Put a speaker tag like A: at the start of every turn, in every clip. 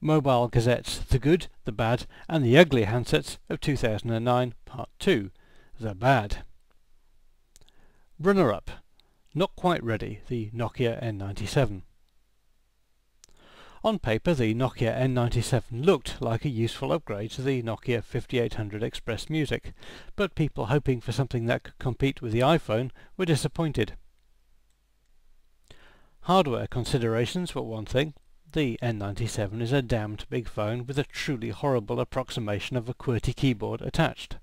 A: Mobile Gazette's The Good, the Bad and the Ugly Handsets of 2009 Part 2, The Bad. Runner-up, not quite ready, the Nokia N97. On paper the Nokia N97 looked like a useful upgrade to the Nokia 5800 Express Music, but people hoping for something that could compete with the iPhone were disappointed. Hardware considerations were one thing. The N97 is a damned big phone with a truly horrible approximation of a QWERTY keyboard attached.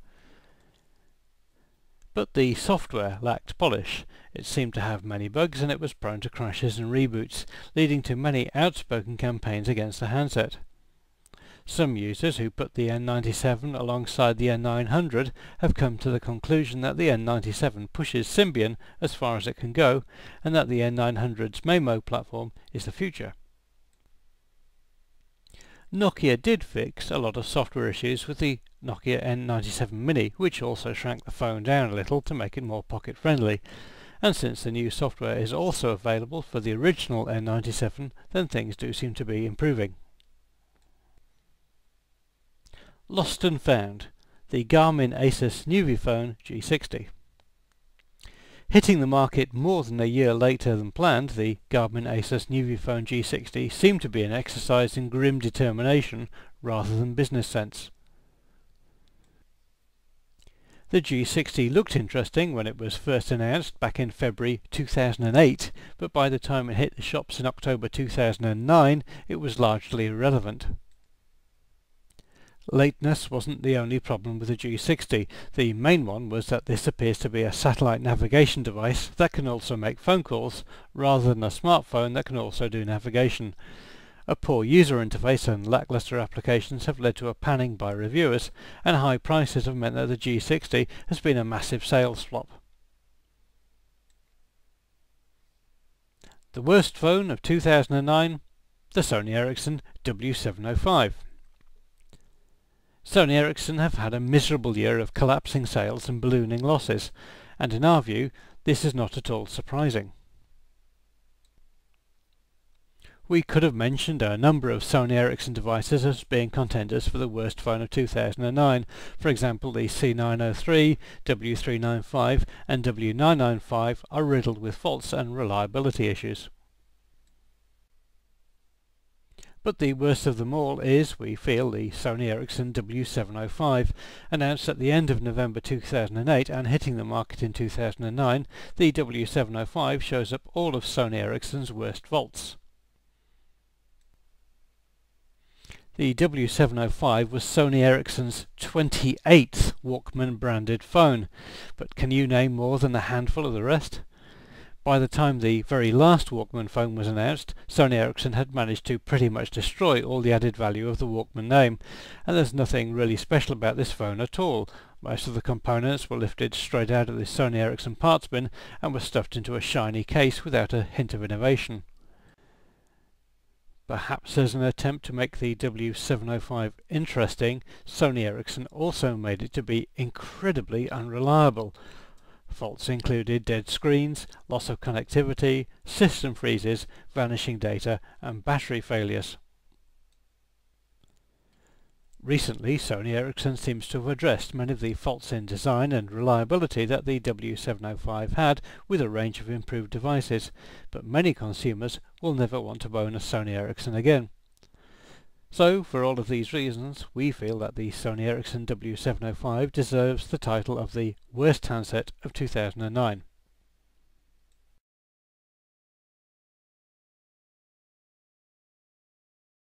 A: But the software lacked polish. It seemed to have many bugs and it was prone to crashes and reboots, leading to many outspoken campaigns against the handset. Some users who put the N97 alongside the N900 have come to the conclusion that the N97 pushes Symbian as far as it can go, and that the N900's MAMO platform is the future. Nokia did fix a lot of software issues with the Nokia N97 Mini, which also shrank the phone down a little to make it more pocket-friendly. And since the new software is also available for the original N97, then things do seem to be improving. Lost and found, the Garmin Asus Nuviphone G60. Hitting the market more than a year later than planned, the Garmin Asus Nuviphone G60 seemed to be an exercise in grim determination rather than business sense. The G60 looked interesting when it was first announced back in February 2008, but by the time it hit the shops in October 2009, it was largely irrelevant. Lateness wasn't the only problem with the G60. The main one was that this appears to be a satellite navigation device that can also make phone calls, rather than a smartphone that can also do navigation. A poor user interface and lackluster applications have led to a panning by reviewers, and high prices have meant that the G60 has been a massive sales flop. The worst phone of 2009? The Sony Ericsson W705. Sony Ericsson have had a miserable year of collapsing sales and ballooning losses, and in our view this is not at all surprising. We could have mentioned a number of Sony Ericsson devices as being contenders for the worst phone of 2009, for example the C903, W395 and W995 are riddled with faults and reliability issues. But the worst of them all is, we feel, the Sony Ericsson W705, announced at the end of November 2008 and hitting the market in 2009. The W705 shows up all of Sony Ericsson's worst faults. The W705 was Sony Ericsson's 28th Walkman branded phone, but can you name more than a handful of the rest? By the time the very last Walkman phone was announced, Sony Ericsson had managed to pretty much destroy all the added value of the Walkman name, and there's nothing really special about this phone at all. Most of the components were lifted straight out of the Sony Ericsson parts bin and were stuffed into a shiny case without a hint of innovation. Perhaps as an attempt to make the W705 interesting, Sony Ericsson also made it to be incredibly unreliable. Faults included dead screens, loss of connectivity, system freezes, vanishing data and battery failures. Recently, Sony Ericsson seems to have addressed many of the faults in design and reliability that the W705 had with a range of improved devices, but many consumers will never want to own a Sony Ericsson again. So, for all of these reasons, we feel that the Sony Ericsson W705 deserves the title of the worst handset of 2009.